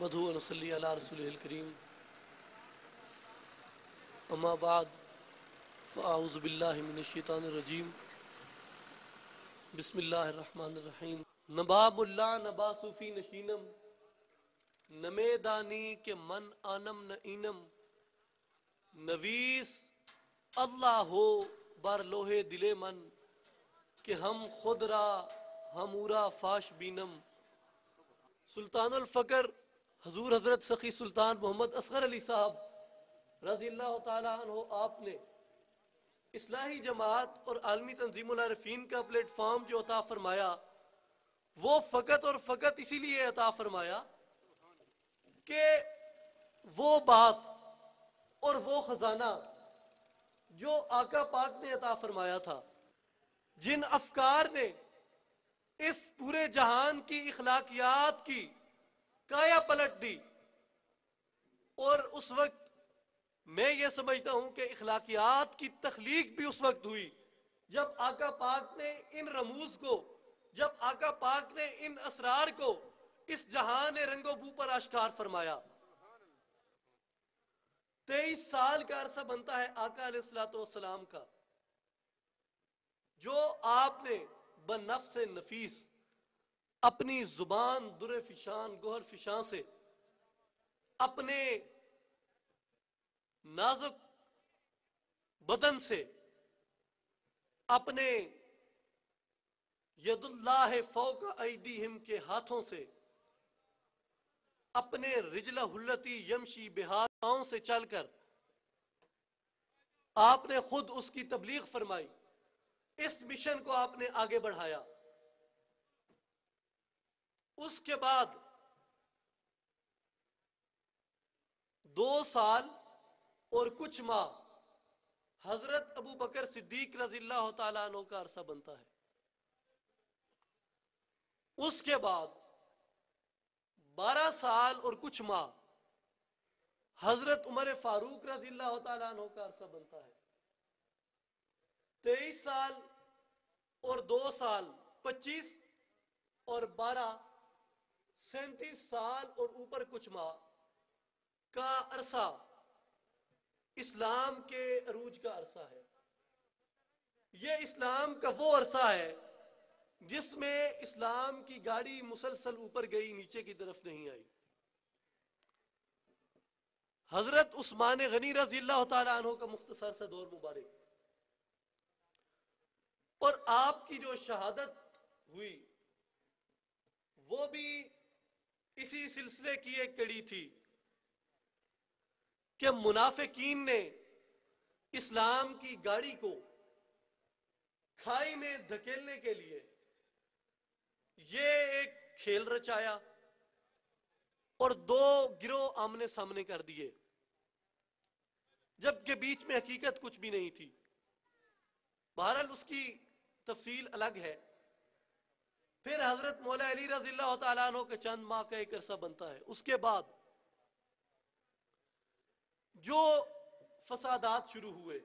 نحمدہ و نصلی علی رسولہ الکریم اما بعد فاعوذ باللہ من الشیطان الرجیم بسم اللہ الرحمن الرحیم نباب اللہ نبا صوفی نشینم نمے دانی کے من آنم نعینم نویس اللہ ہو بر لوہے دل من کہ ہم خود را ہمورا فاش بینم۔ سلطان الفقر حضور حضرت سخی سلطان محمد اصغر علی صاحب رضی اللہ تعالیٰ عنہ آپ نے اصلاحی جماعت اور عالمی تنظیم العارفین کا پلیٹ فارم جو عطا فرمایا وہ فقط اور فقط اسی لیے عطا فرمایا کہ وہ بات اور وہ خزانہ جو آقا پاک نے عطا فرمایا تھا، جن افکار نے اس پورے جہان کی اخلاقیات کی کایا پلٹ دی، اور اس وقت میں یہ سمجھتا ہوں کہ اخلاقیات کی تخلیق بھی اس وقت ہوئی جب آقا پاک نے ان رموز کو، جب آقا پاک نے ان اسرار کو اس جہان رنگ و بو پر آشکار فرمایا۔ 23 سال کا عرصہ بنتا ہے آقا علیہ الصلوۃ والسلام کا، جو آپ نے بنفس نفیس اپنی زبان در فشان گوہر فشان سے، اپنے نازک بدن سے، اپنے ید اللہ فوق ایدیہم کے ہاتھوں سے، اپنے رجل حلتی یمشی بہار پاؤں سے چل کر آپ نے خود اس کی تبلیغ فرمائی، اس مشن کو آپ نے آگے بڑھایا۔ اس کے بعد 2 سال اور کچھ ماہ حضرت ابو بکر صدیق رضی اللہ تعالیٰ عنہ کا عرصہ بنتا ہے۔ اس کے بعد 12 سال اور کچھ ماہ حضرت عمر فاروق رضی اللہ تعالیٰ عنہ کا عرصہ بنتا ہے۔ 23 سال اور 2 سال 25 اور 12 37 سال اور اوپر کچھ ماہ کا عرصہ اسلام کے عروج کا عرصہ ہے۔ یہ اسلام کا وہ عرصہ ہے جس میں اسلام کی گاڑی مسلسل اوپر گئی، نیچے کی طرف نہیں آئی۔ حضرت عثمان غنی رضی اللہ تعالیٰ عنہ کا مختصر سا دور مبارک، اور آپ کی جو شہادت ہوئی وہ بھی اسی سلسلے کی ایک کڑی تھی کہ منافقین نے اسلام کی گاڑی کو کھائی میں دھکیلنے کے لیے یہ ایک کھیل رچایا اور 2 گروہ آمنے سامنے کر دیے، جبکہ بیچ میں حقیقت کچھ بھی نہیں تھی۔ بہرحال اس کی تفصیل الگ ہے۔ پھر حضرت مولا علی رضی اللہ تعالیٰ عنہ کے چند ماہ کا ایک عرصہ بنتا ہے۔ اس کے بعد جو فسادات شروع ہوئے،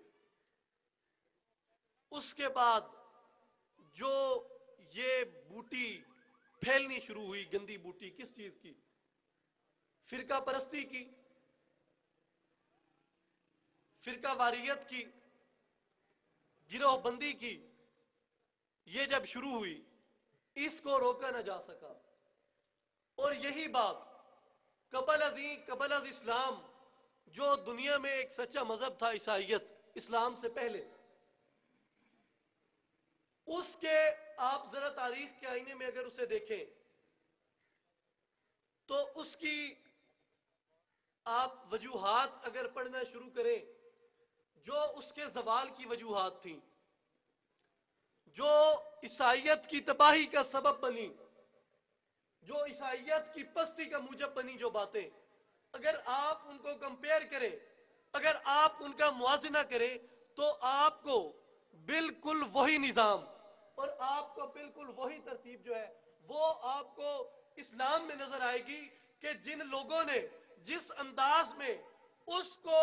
اس کے بعد جو یہ بوٹی پھیلنی شروع ہوئی، گندی بوٹی کس چیز کی؟ فرقہ پرستی کی، فرقہ واریت کی، گروہ بندی کی، یہ جب شروع ہوئی اس کو روکا نہ جا سکا۔ اور یہی بات قبل از اسلام جو دنیا میں ایک سچا مذہب تھا عیسائیت، اسلام سے پہلے، اس کے آپ ذرا تاریخ کے آئینے میں اگر اسے دیکھیں تو اس کی آپ وجوہات اگر پڑھنا شروع کریں، جو اس کے زوال کی وجوہات تھیں، جو عیسائیت کی تباہی کا سبب بنی، جو عیسائیت کی پستی کا موجب بنی، جو باتیں اگر آپ ان کو کمپیئر کریں، اگر آپ ان کا موازنہ کریں تو آپ کو بالکل وہی نظام اور آپ کو بالکل وہی ترتیب جو ہے وہ آپ کو اسلام میں نظر آئے گی کہ جن لوگوں نے جس انداز میں اس کو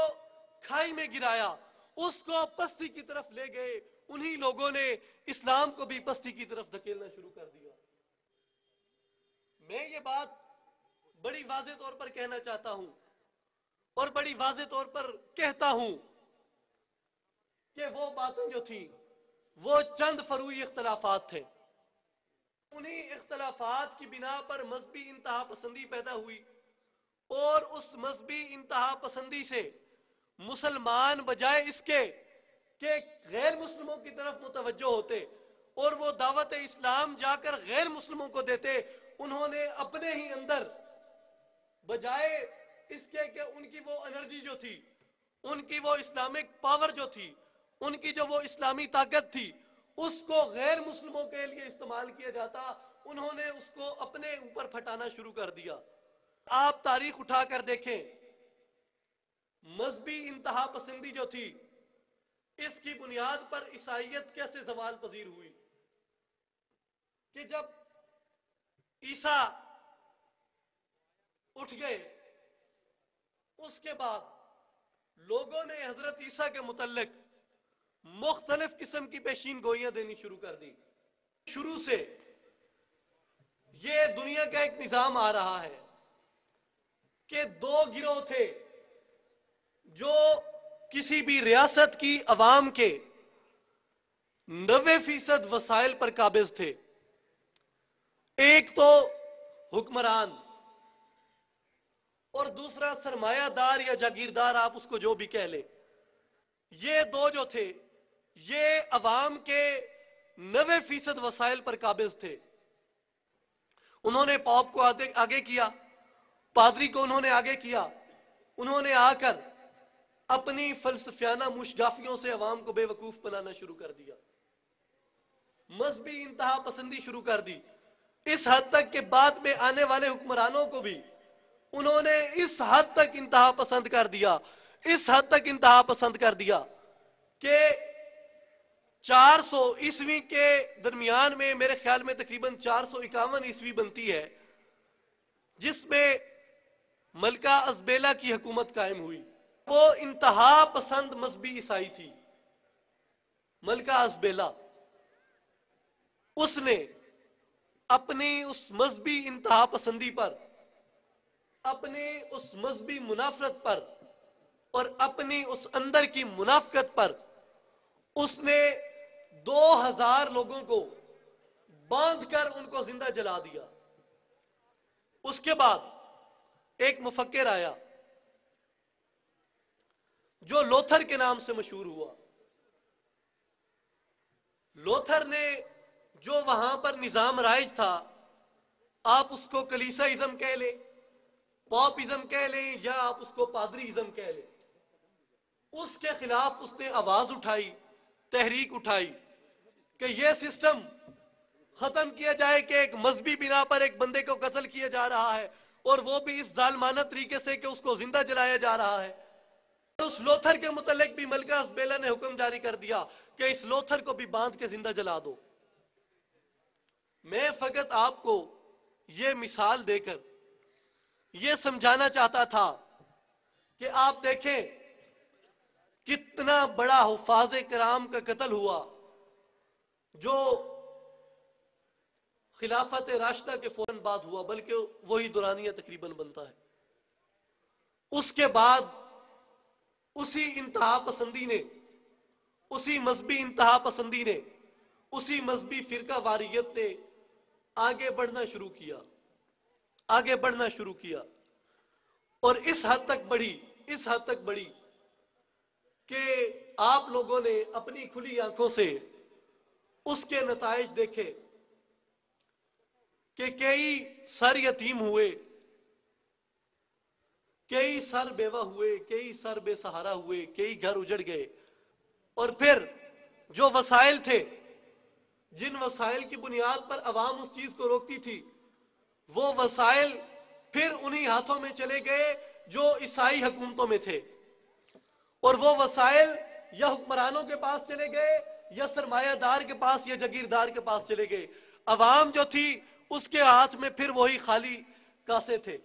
کھائی میں گرایا، اس کو پستی کی طرف لے گئے، انہی لوگوں نے اسلام کو بھی پستی کی طرف دھکیلنا شروع کر دیا۔ میں یہ بات بڑی واضح طور پر کہنا چاہتا ہوں اور بڑی واضح طور پر کہتا ہوں کہ وہ باتیں جو تھی وہ چند فروعی اختلافات تھے. انہی اختلافات کی بنا پر مذہبی انتہا پسندی پیدا ہوئی اور اس مذہبی انتہا پسندی سے مسلمان بجائے اس کے کہ غیر مسلموں کی طرف متوجہ ہوتے اور وہ دعوت اسلام جا کر غیر مسلموں کو دیتے، انہوں نے اپنے ہی اندر بجائے اس کے کہ ان کی وہ انرجی جو تھی، ان کی وہ اسلامک پاور جو تھی، ان کی جو وہ اسلامی طاقت تھی، اس کو غیر مسلموں کے لیے استعمال کیا جاتا، انہوں نے اس کو اپنے اوپر پھٹانا شروع کر دیا. آپ تاریخ اٹھا کر دیکھیں، مذہبی انتہا پسندی جو تھی اس کی بنیاد پر عیسائیت کیسے زوال پذیر ہوئی کہ جب عیسیٰ اٹھ گئے اس کے بعد لوگوں نے حضرت عیسیٰ کے متعلق مختلف قسم کی پیشین گوئیاں دینی شروع کر دی. شروع سے یہ دنیا کا ایک نظام آ رہا ہے کہ دو گروہ تھے جو کسی بھی ریاست کی عوام کے 90% وسائل پر قابض تھے. ایک تو حکمران اور دوسرا سرمایہ دار یا جاگیردار، آپ اس کو جو بھی کہہ لیں. یہ دو جو تھے یہ عوام کے 90% وسائل پر قابض تھے. انہوں نے پوپ کو آگے کیا، پادری کو انہوں نے آگے کیا، انہوں نے آ کر اپنی فلسفیانہ مشگافیوں سے عوام کو بے وقوف بنانا شروع کر دیا، مذہبی انتہا پسندی شروع کر دی. اس حد تک کہ بعد میں آنے والے حکمرانوں کو بھی انہوں نے اس حد تک انتہا پسند کر دیا، اس حد تک انتہا پسند کر دیا کہ 400 عیسوی کے درمیان میں میرے خیال میں تقریباً 451 عیسوی بنتی ہے جس میں ملکہ ازبیلا کی حکومت قائم ہوئی. وہ انتہا پسند مذہبی عیسائی تھی ملکہ ازبیلا. اس نے اپنی اس مذہبی انتہا پسندی پر، اپنی اس مذہبی منافرت پر اور اپنی اس اندر کی منافقت پر اس نے 2000 لوگوں کو باندھ کر ان کو زندہ جلا دیا. اس کے بعد ایک مفکر آیا جو لوتھر کے نام سے مشہور ہوا. لوتھر نے جو وہاں پر نظام رائج تھا، آپ اس کو کلیسائزم کہہ لیں، پاپزم کہہ لیں یا آپ اس کو پادریزم کہہ لیں، اس کے خلاف اس نے آواز اٹھائی، تحریک اٹھائی کہ یہ سسٹم ختم کیا جائے کہ ایک مذہبی بنا پر ایک بندے کو قتل کیا جا رہا ہے اور وہ بھی اس ظالمانہ طریقے سے کہ اس کو زندہ جلایا جا رہا ہے. اس لوتھر کے متعلق بھی ملکہ ازبیلا نے حکم جاری کر دیا کہ اس لوتھر کو بھی باندھ کے زندہ جلا دو. میں فقط آپ کو یہ مثال دے کر یہ سمجھانا چاہتا تھا کہ آپ دیکھیں کتنا بڑا حفاظ کرام کا قتل ہوا جو خلافت راشدہ کے فوراً بعد ہوا، بلکہ وہی دورانیہ تقریباً بنتا ہے. اس کے بعد اسی انتہا پسندی نے، اسی مذہبی انتہا پسندی نے، اسی مذہبی فرقہ واریت نے آگے بڑھنا شروع کیا، آگے بڑھنا شروع کیا اور اس حد تک بڑھی کہ آپ لوگوں نے اپنی کھلی آنکھوں سے اس کے نتائج دیکھے کہ کئی سر یتیم ہوئے، کئی سر بیوہ ہوئے، کئی سر بے سہارا ہوئے، کئی گھر اجڑ گئے. اور پھر جو وسائل تھے، جن وسائل کی بنیاد پر عوام اس چیز کو روکتی تھی، وہ وسائل پھر انہی ہاتھوں میں چلے گئے جو عیسائی حکومتوں میں تھے، اور وہ وسائل یا حکمرانوں کے پاس چلے گئے یا سرمایہ دار کے پاس یا جاگیردار کے پاس چلے گئے. عوام جو تھی اس کے ہاتھ میں پھر وہی خالی کاسے تھے.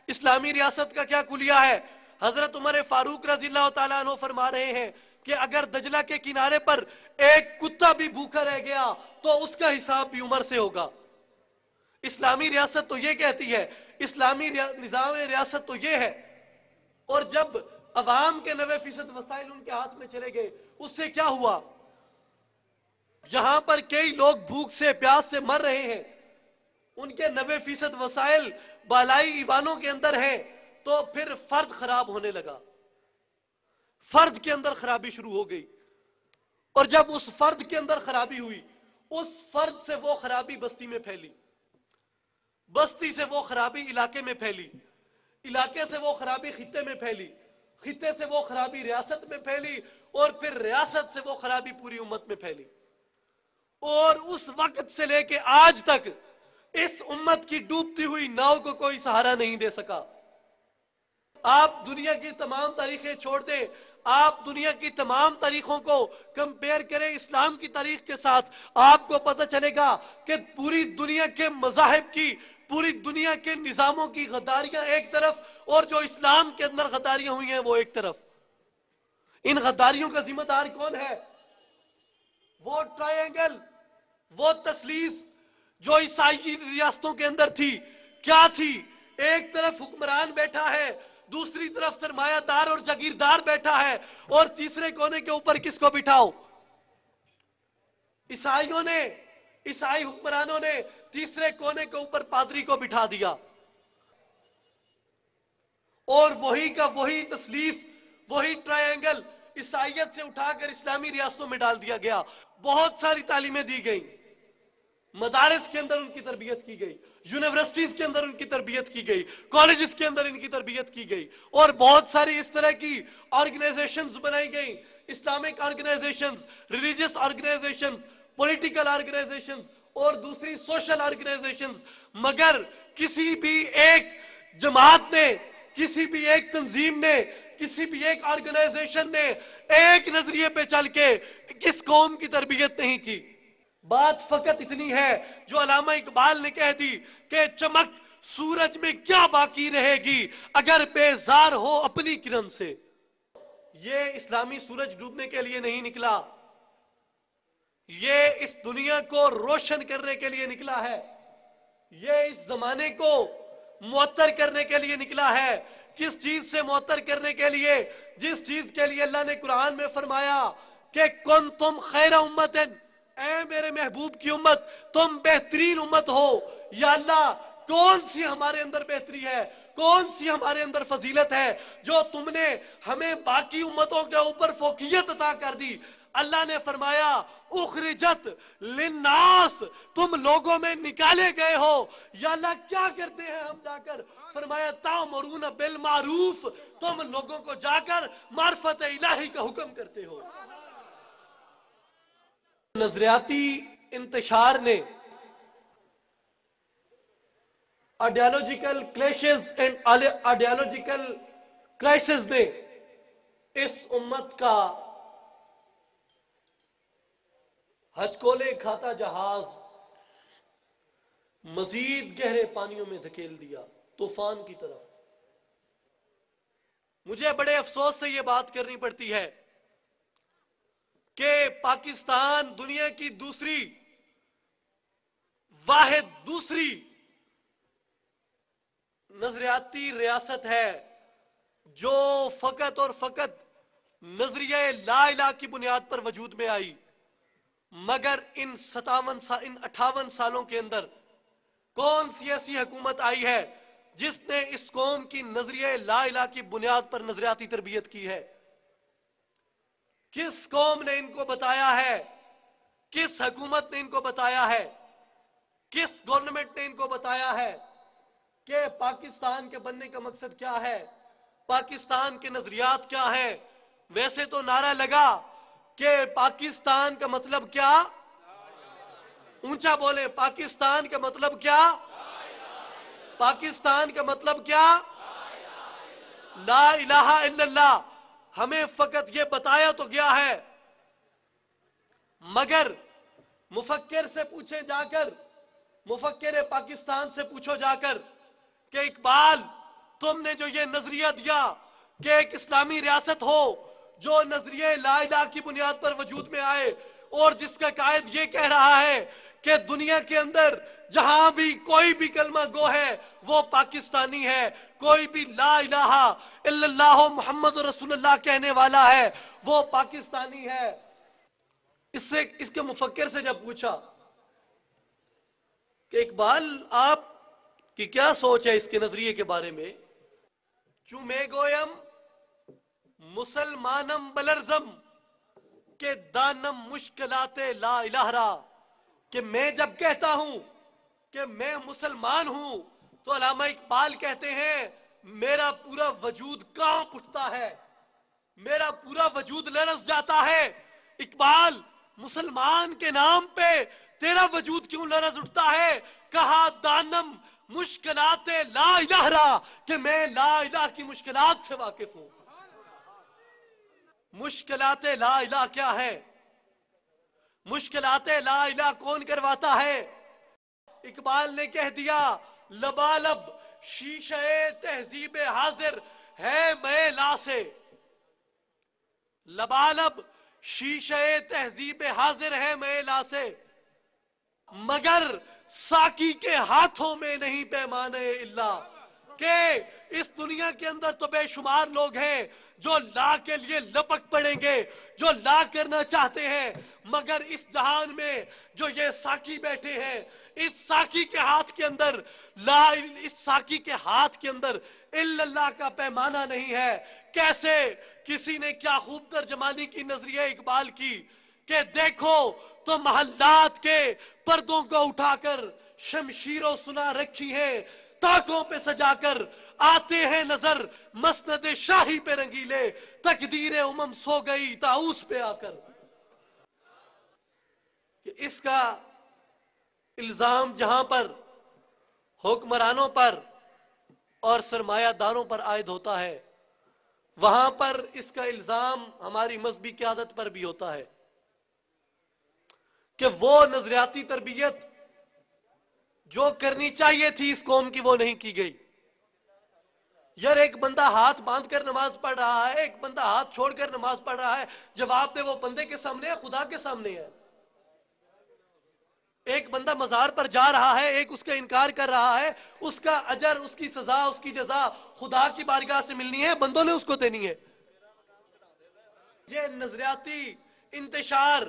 اسلامی ریاست کا کیا کلیہ ہے؟ حضرت عمر فاروق رضی اللہ تعالیٰ عنہ فرما رہے ہیں کہ اگر دجلہ کے کنارے پر ایک کتا بھی بھوکا رہ گیا تو اس کا حساب بھی عمر سے ہوگا. اسلامی ریاست تو یہ کہتی ہے، اسلامی نظام ریاست تو یہ ہے. اور جب عوام کے 90% وسائل ان کے ہاتھ میں چلے گئے، اس سے کیا ہوا؟ جہاں پر کئی لوگ بھوک سے پیاس سے مر رہے ہیں، ان کے 90% وسائل بالائی ایوانوں کے اندر ہیں، تو پھر فرد خراب ہونے لگا، فرد کے اندر خرابی شروع ہو گئی. اور جب اس فرد کے اندر خرابی ہوئی، اس فرد سے وہ خرابی بستی میں پھیلی، بستی سے وہ خرابی علاقے میں پھیلی، علاقے سے وہ خرابی خطے میں پھیلی، خطے سے وہ خرابی ریاست میں پھیلی، اور پھر ریاست سے وہ خرابی پوری امت میں پھیلی. اور اس وقت سے لے کے آج تک اس امت کی ڈوبتی ہوئی ناؤ کو کوئی سہارا نہیں دے سکا. آپ دنیا کی تمام تاریخیں چھوڑ دیں، آپ دنیا کی تمام تاریخوں کو کمپیئر کریں اسلام کی تاریخ کے ساتھ، آپ کو پتہ چلے گا کہ پوری دنیا کے مذاہب کی، پوری دنیا کے نظاموں کی غداریاں ایک طرف، اور جو اسلام کے اندر غداریاں ہوئی ہیں وہ ایک طرف. ان غداریوں کا ذمہ دار کون ہے؟ وہ ٹرائنگل، وہ تثلیث جو عیسائی ریاستوں کے اندر تھی. کیا تھی؟ ایک طرف حکمران بیٹھا ہے، دوسری طرف سرمایہ دار اور جاگیردار بیٹھا ہے، اور تیسرے کونے کے اوپر کس کو بٹھاؤ؟ عیسائی حکمرانوں نے تیسرے کونے کے اوپر پادری کو بٹھا دیا، اور وہی کا وہی تثلیث، وہی ٹرائنگل عیسائیت سے اٹھا کر اسلامی ریاستوں میں ڈال دیا گیا. بہت ساری تعلیمیں دی گئیں، مدارس کے اندر ان کی تربیت کی گئی، یونیورسٹیز کے اندر ان کی تربیت کی گئی، کالجز کے اندر ان کی تربیت کی گئی، اور بہت ساری اس طرح کی آرگنائزیشنز بنائی گئیں، Islamic organisations, religious organisations, political organisations اور دوسری سوشل آرگنائزیشنز. مگر کسی بھی ایک جماعت نے، کسی بھی ایک تنظیم نے، کسی بھی ایک آرگنائزیشن نے ایک نظریے پہ چل کے کس قوم کی تربیت نہیں کی. بات فقط اتنی ہے جو علامہ اقبال نے کہہ دی کہ چمک سورج میں کیا باقی رہے گی اگر بیزار ہو اپنی کرن سے. یہ اسلامی سورج ڈوبنے کے لیے نہیں نکلا، یہ اس دنیا کو روشن کرنے کے لیے نکلا ہے، یہ اس زمانے کو معطر کرنے کے لیے نکلا ہے. کس چیز سے معطر کرنے کے لیے؟ جس چیز کے لیے اللہ نے قرآن میں فرمایا کہ کن تم خیر امت، اے میرے محبوب کی امت تم بہترین امت ہو. یا اللہ کون سی ہمارے اندر بہتری ہے، کون سی ہمارے اندر فضیلت ہے جو تم نے ہمیں باقی امتوں کے اوپر فوقیت عطا کر دی؟ اللہ نے فرمایا اخرجت للناس، تم لوگوں میں نکالے گئے ہو. یا اللہ کیا کرتے ہیں ہم جا کر؟ فرمایا تأمرون بالمعروف، تم لوگوں کو جا کر معرفت الہی کا حکم کرتے ہو. نظریاتی انتشار نے، ideological clashes and ideological crisis نے اس امت کا ہچکولے کھاتا جہاز مزید گہرے پانیوں میں دھکیل دیا، طوفان کی طرف. مجھے بڑے افسوس سے یہ بات کرنی پڑتی ہے کہ پاکستان دنیا کی دوسری نظریاتی ریاست ہے جو فقط اور فقط نظریہ لا الہ کی بنیاد پر وجود میں آئی. مگر ان 58 سالوں کے اندر کون سی ایسی حکومت آئی ہے جس نے اس قوم کی نظریہ لا الہ کی بنیاد پر نظریاتی تربیت کی ہے؟ کس قوم نے ان کو بتایا ہے؟ کس حکومت نے ان کو بتایا ہے؟ کس گورنمنٹ نے ان کو بتایا ہے کہ پاکستان کے بننے کا مقصد کیا ہے، پاکستان کے نظریات کیا ہیں؟ ویسے تو نعرہ لگا کہ پاکستان کا مطلب کیا؟ اونچا بولیں، پاکستان کا مطلب کیا؟ پاکستان کا مطلب کیا؟ لا الہ الا اللہ. ہمیں فقط یہ بتایا تو گیا ہے، مگر مفکر سے پوچھے جا کر، مفکر پاکستان سے پوچھو جا کر کہ اقبال تم نے جو یہ نظریہ دیا کہ ایک اسلامی ریاست ہو جو نظریہ لا الہ کی بنیاد پر وجود میں آئے، اور جس کا قائد یہ کہہ رہا ہے کہ دنیا کے اندر جہاں بھی کوئی بھی کلمہ گو ہے وہ پاکستانی ہے، کوئی بھی لا الہ الا اللہ محمد رسول اللہ کہنے والا ہے وہ پاکستانی ہے۔ اس کے مفکر سے جب پوچھا کہ اقبال آپ کی کیا سوچ ہے اس کے نظریے کے بارے میں، چوں میں گویم مسلمانم بلرزم کہ دانم مشکلات لا الہ را، کہ میں جب کہتا ہوں کہ میں مسلمان ہوں تو علامہ اقبال کہتے ہیں میرا پورا وجود کانپ اٹھتا ہے، میرا پورا وجود لرز جاتا ہے۔ اقبال مسلمان کے نام پہ تیرا وجود کیوں لرز اٹھتا ہے؟ کہا دانم مشکلات لا الہ را، کہ میں لا الہ کی مشکلات سے واقف ہوں۔ مشکلات لا الہ کیا ہے؟ مشکلات لا الہ کون کرواتا ہے؟ اقبال نے کہہ دیا لبالب شیشہ تہذیب حاضر ہے میں لا سے، لبالب شیشہ تہذیب حاضر ہے میں لا سے، مگر ساقی کے ہاتھوں میں نہیں پیمانے اللہ، کہ اس دنیا کے اندر تو بے شمار لوگ ہیں جو لا کے لیے لپک پڑیں گے، جو لا کرنا چاہتے ہیں، مگر اس جہان میں جو یہ ساقی بیٹھے ہیں اس ساقی کے ہاتھ کے اندر اس ساقی کے ہاتھ کے اندر الا اللہ کا پیمانہ نہیں ہے۔ کیسے؟ کسی نے کیا خوب ترجمانی کی نظریہ اقبال کی کہ دیکھو تو محلات کے پردوں کو اٹھا کر شمشیر و سنا رکھی ہے، تاکوں پہ سجا کر آتے ہیں نظر مسند شاہی پہ رنگیلے، تقدیر امم سو گئی طاؤس پہ آ کر۔ کہ اس کا الزام جہاں پر حکمرانوں پر اور سرمایہ داروں پر عائد ہوتا ہے وہاں پر اس کا الزام ہماری مذہبی قیادت پر بھی ہوتا ہے کہ وہ نظریاتی تربیت جو کرنی چاہیے تھی اس قوم کی وہ نہیں کی گئی۔ یار ایک بندہ ہاتھ باندھ کر نماز پڑھ رہا ہے، ایک بندہ ہاتھ چھوڑ کر نماز پڑھ رہا ہے، جواب دے وہ بندے کے سامنے ہے خدا کے سامنے ہے۔ ایک بندہ مزار پر جا رہا ہے، ایک اس کا انکار کر رہا ہے، اس کا اجر، اس کی سزا، اس کی جزا خدا کی بارگاہ سے ملنی ہے، بندوں نے اس کو دینی ہے۔ یہ نظریاتی انتشار،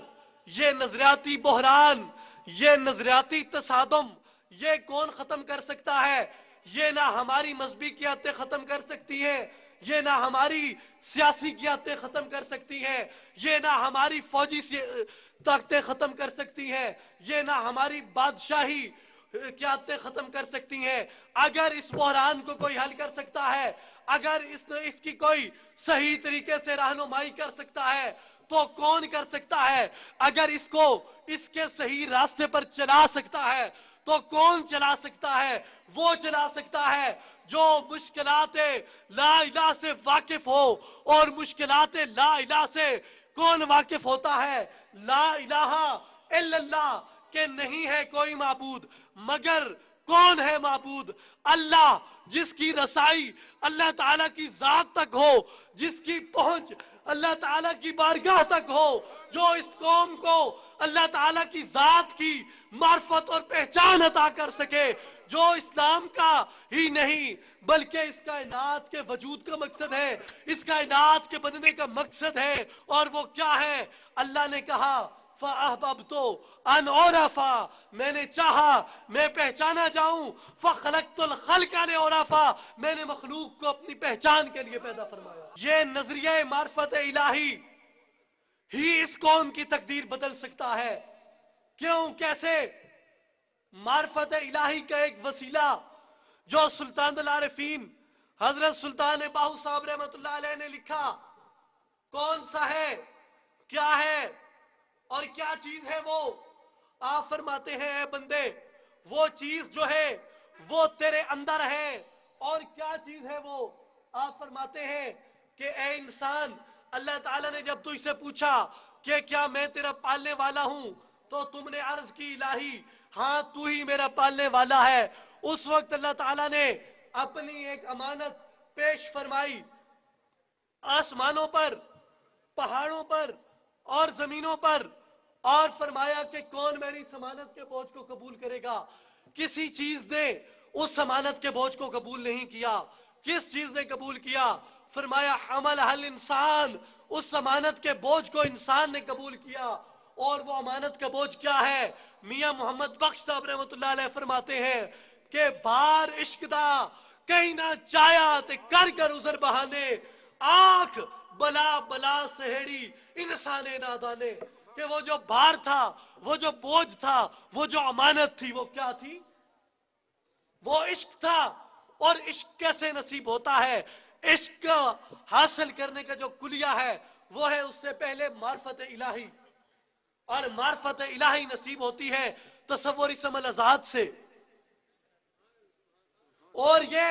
یہ نظریاتی بحران، یہ نظریاتی تصادم، یہ کون ختم کر سکتا ہے؟ یہ نہ ہماری مذہبی قیادتیں ختم کر سکتی ہیں، یہ نہ ہماری سیاسی قیادتیں ختم کر سکتی ہیں، یہ نہ ہماری فوجی طاقتیں ختم کر سکتی ہیں، یہ نہ ہماری بادشاہی قیادتیں ختم کر سکتی ہیں۔ اگر اس بحران کو کوئی حل کر سکتا ہے، اگر اس کی کوئی صحیح طریقے سے رہنمائی کر سکتا ہے تو کون کر سکتا ہے؟ اگر اس کو اس کے صحیح راستے پر چلا سکتا ہے تو کون چلا سکتا ہے؟ وہ چلا سکتا ہے جو مشکلات لا الہ سے واقف ہو۔ اور مشکلات لا الہ سے کون واقف ہوتا ہے؟ لا الہ الا اللہ، کہ نہیں ہے کوئی معبود مگر کون ہے معبود؟ اللہ، جس کی رسائی اللہ تعالیٰ کی ذات تک ہو، جس کی پہنچ اللہ تعالیٰ کی بارگاہ تک ہو، جو اس قوم کو اللہ تعالیٰ کی ذات کی معرفت اور پہچان عطا کر سکے، جو اسلام کا ہی نہیں بلکہ اس کائنات کے وجود کا مقصد ہے، اس کائنات کے بننے کا مقصد ہے۔ اور وہ کیا ہے؟ اللہ نے کہا فَأَحْبَبْتُ أَنْ أُعْرَفَ، میں نے چاہا میں پہچانا جاؤں، فَخَلَقْتُ الْخَلْقَ لِأُعْرَفَ، میں نے مخلوق کو اپنی پہچان کے لیے پیدا فرمایا۔ یہ نظریہ معرفت الہی ہی اس قوم کی تقدیر بدل سکتا ہے۔ کیوں؟ کیسے؟ معرفت الہی کا ایک وسیلہ جو سلطان العارفین حضرت سلطان باہو صاحب رحمۃ اللہ علیہ نے لکھا، کون سا ہے؟ کیا ہے؟ اور کیا چیز ہے وہ؟ آپ فرماتے ہیں اے بندے وہ چیز جو ہے وہ تیرے اندر ہے۔ اور کیا چیز ہے وہ؟ آپ فرماتے ہیں کہ اے انسان، اللہ تعالیٰ نے جب تو اسے پوچھا کہ کیا میں تیرا پالنے والا ہوں تو تم نے عرض کی الہی ہاں تو ہی میرا پالنے والا ہے۔ اس وقت اللہ تعالیٰ نے اپنی ایک امانت پیش فرمائی، آسمانوں پر، پہاڑوں پر اور زمینوں پر اور فرمایا کہ کون میری ضمانت کے بوجھ کو قبول کرے گا؟ کسی چیز نے اس ضمانت کے بوجھ کو قبول نہیں کیا۔ کس چیز نے قبول کیا؟ فرمایا حمل حل انسان، اس ضمانت کے بوجھ کو انسان نے قبول کیا۔ اور وہ امانت کا بوجھ کیا ہے؟ میاں محمد بخش صاحب رحمۃ اللہ علیہ فرماتے ہیں کہ بار عشق دا کہیں نہ چایا تے کر کر ازر بہانے، آنکھ بلا بلا سہیڑی انسانے نادانے، کہ وہ جو بار تھا، وہ جو بوجھ تھا، وہ جو امانت تھی، وہ کیا تھی؟ وہ عشق تھا۔ اور عشق کیسے نصیب ہوتا ہے؟ عشق حاصل کرنے کا جو کلیہ ہے وہ ہے اس سے پہلے معرفت الہی، اور معرفت الہی نصیب ہوتی ہے تصور اسم الذات سے، اور یہ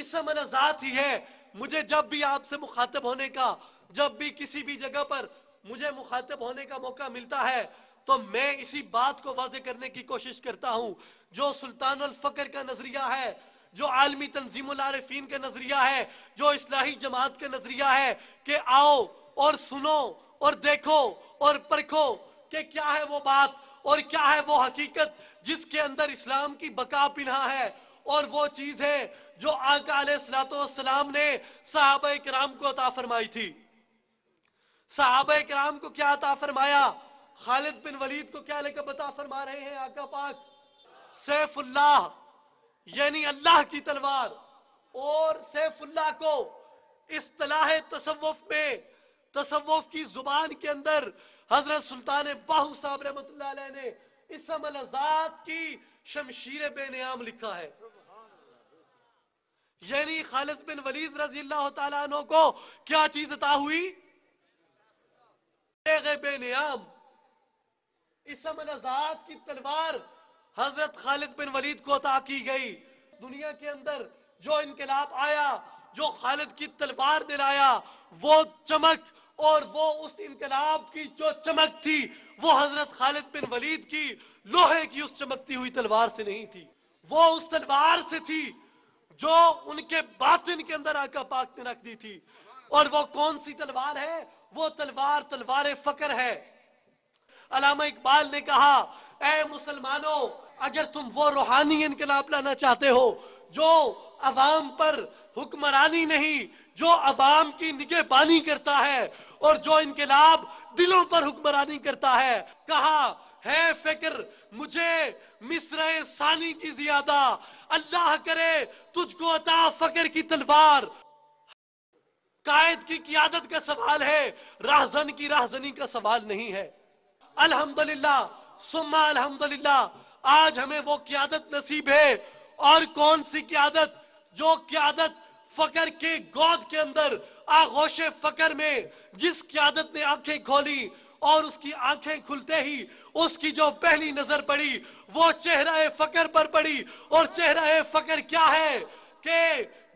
اسم الذات ہی ہے۔ مجھے جب بھی آپ سے مخاطب ہونے کا، جب بھی کسی بھی جگہ پر مجھے مخاطب ہونے کا موقع ملتا ہے تو میں اسی بات کو واضح کرنے کی کوشش کرتا ہوں، جو سلطان الفقر کا نظریہ ہے، جو عالمی تنظیم العارفین کا نظریہ ہے، جو اصلاحی جماعت کا نظریہ ہے کہ آؤ اور سنو اور دیکھو اور پرکھو کہ کیا ہے وہ بات اور کیا ہے وہ حقیقت جس کے اندر اسلام کی بقا پنہا ہے، اور وہ چیز ہے جو آقا علیہ السلام نے صحابہ کرام کو عطا فرمائی تھی۔ صحابہ کرام کو کیا عطا فرمایا؟ خالد بن ولید کو کیا لقب عطا فرما رہے ہیں آقا پاک؟ سیف اللہ، یعنی اللہ کی تلوار۔ اور سیف اللہ کو اصطلاح تصوف میں، تصوف کی زبان کے اندر حضرت سلطان باہو صاحب رحمۃ اللہ علیہ نے اسم الذات کی شمشیر بے نیام لکھا ہے۔ یعنی خالد بن ولید رضی اللہ تعالیٰ عنہ کو کیا چیز عطا ہوئی؟ بے نیام، اسم الذات کی تلوار حضرت خالد بن ولید کو عطا کی گئی۔ دنیا کے اندر جو انقلاب آیا، جو خالد کی تلوار نے لایا، وہ چمک اور وہ اس انقلاب کی جو چمک تھی وہ حضرت خالد بن ولید کی لوہے کی اس چمکتی ہوئی تلوار سے نہیں تھی، وہ اس تلوار سے تھی جو ان کے باطن کے اندر آقا پاک نے رکھ دی تھی۔ اور وہ کون سی تلوار ہے؟ وہ تلوار تلوار فقر ہے۔ علامہ اقبال نے کہا اے مسلمانوں، اگر تم وہ روحانی انقلاب لانا چاہتے ہو جو عوام پر حکمرانی نہیں، جو عوام کی نگہبانی کرتا ہے، اور جو انقلاب دلوں پر حکمرانی کرتا ہے، کہا ہے فکر مجھے مصرع ثانی کی زیادہ، اللہ کرے تجھ کو عطا فقر کی تلوار۔ قائد کی قیادت کا سوال ہے، راہزن کی راہزنی کا سوال نہیں ہے۔ الحمدللہ ثم الحمدللہ آج ہمیں وہ قیادت نصیب ہے۔ اور کون سی قیادت؟ جو قیادت فقر کے گود کے اندر، آغوش فقر میں جس قیادت نے آنکھیں کھولی، اور اس کی آنکھیں کھلتے ہی اس کی جو پہلی نظر پڑی وہ چہرہ فقر پر پڑی۔ اور چہرہ فقر کیا ہے؟ کہ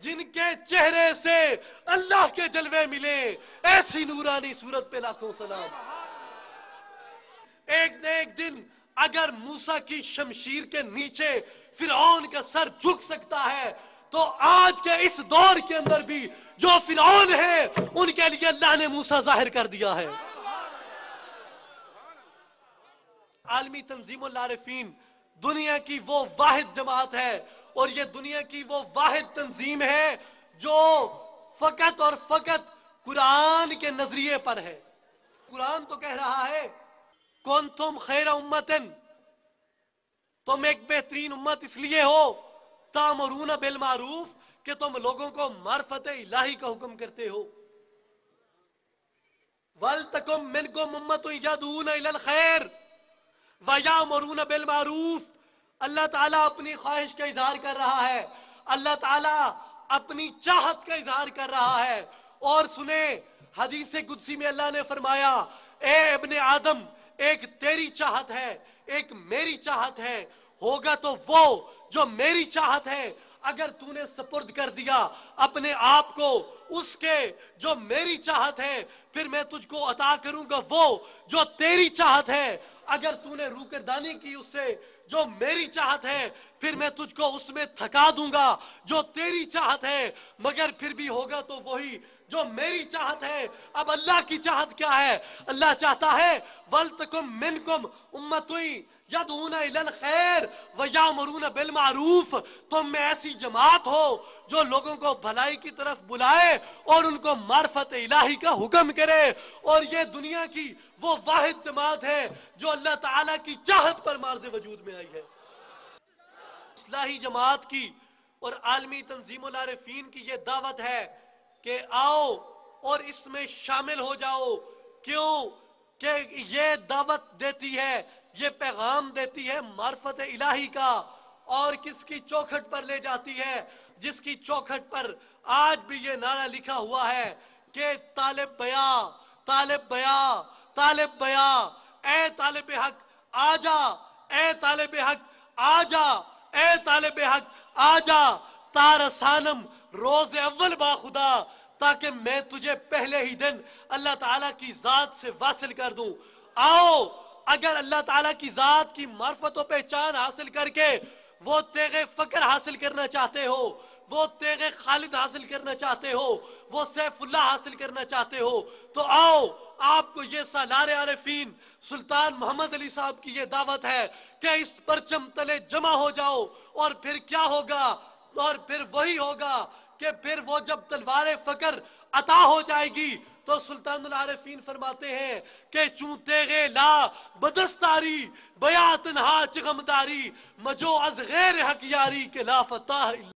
جن کے چہرے سے اللہ کے جلوے ملے، ایسی نورانی صورت پہ لاکھوں سلام۔ ایک نہ ایک دن اگر موسیٰ کی شمشیر کے نیچے فرعون کا سر جھک سکتا ہے تو آج کے اس دور کے اندر بھی جو فرعون ہے ان کے لیے اللہ نے موسیٰ ظاہر کر دیا ہے۔ عالمی تنظیم العارفین دنیا کی وہ واحد جماعت ہے، اور یہ دنیا کی وہ واحد تنظیم ہے جو فقط اور فقط قرآن کے نظریے پر ہے۔ قرآن تو کہہ رہا ہے کنتم خیر امتن، تم ایک بہترین امت اس لیے ہو تامرون بالمعروف کہ تم لوگوں کو معرفت الہی کا حکم کرتے ہو، وَلْتَكُمْ مِنْكُمْ أُمَّةٌ يَدْعُونَ إِلَى الْخَيْرِ وَيَأْمُرُونَ بِالْمَعْرُوفِ۔ اللہ تعالیٰ اپنی خواہش کا اظہار کر رہا ہے، اللہ تعالیٰ اپنی چاہت کا اظہار کر رہا ہے۔ اور سنیں حدیث قدسی میں اللہ نے فرمایا اے ابن آدم، ایک تیری چاہت ہے، ایک میری چاہت ہے، ہوگا تو وہ جو میری چاہت ہے اگر تو نے سپرد کر دیا اپنے آپ کو اس کے جو میری چاہت ہے، پھر میں تجھ کو عطا کروں گا وہ جو تیری چاہت ہے۔ اگر تو نے روگردانی کی اس سے، جو میری چاہت ہے پھر میں تجھ کو اس میں تھکا دوں گا، جو تیری چاہت ہے مگر پھر بھی ہوگا تو وہی جو میری چاہت ہے۔ اب اللہ کی چاہت کیا ہے؟ اللہ چاہتا ہے وَلْتَكُمْ مِنْكُمْ أُمَّةٌ يَدْعُونَ إِلَى الْخَيْرِ وَيَأْمُرُونَ بِالْمَعْرُوفِ، تم میں ایسی جماعت ہو جو لوگوں کو بھلائی کی طرف بلائے اور ان کو معرفت الہی کا حکم کرے۔ اور یہ دنیا کی وہ واحد جماعت ہے جو اللہ تعالیٰ کی چاہت پر مارز وجود میں آئی ہے۔ اصلاحی جماعت کی اور عالمی تنظیم العارفین کی یہ دعوت ہے کہ آؤ اور اس میں شامل ہو جاؤ۔ کیوں کہ یہ دعوت دیتی ہے، یہ پیغام دیتی ہے معرفت الہی کا، اور کس کی چوکھٹ پر لے جاتی ہے؟ جس کی چوکھٹ پر آج بھی یہ نعرہ لکھا ہوا ہے کہ طالب بیا، طالب بیا، طالب بیا، اے طالب حق آجا، اے طالب حق آجا، اے طالب حق آجا، تارسانم روز اول با خدا، تاکہ میں تجھے پہلے ہی دن اللہ تعالیٰ کی ذات سے واصل کر دوں۔ آؤ، اگر اللہ تعالیٰ کی ذات کی معرفت و پہچان حاصل کر کے وہ تیغ فقر حاصل کرنا چاہتے ہو، وہ تیغ خالد حاصل کرنا چاہتے ہو، وہ سیف اللہ حاصل کرنا چاہتے ہو، تو آؤ، آپ کو یہ سالار عارفین سلطان محمد علی صاحب کی یہ دعوت ہے کہ اس پرچم تلے جمع ہو جاؤ۔ اور پھر کیا ہوگا؟ اور پھر وہی ہوگا کہ پھر وہ جب تلوار فقر عطا ہو جائے گی تو سلطان العارفین فرماتے ہیں کہ چون تیغے لا بدستاری بیا تنہا چغمداری مجو از غیر حق یاری کے لا فتح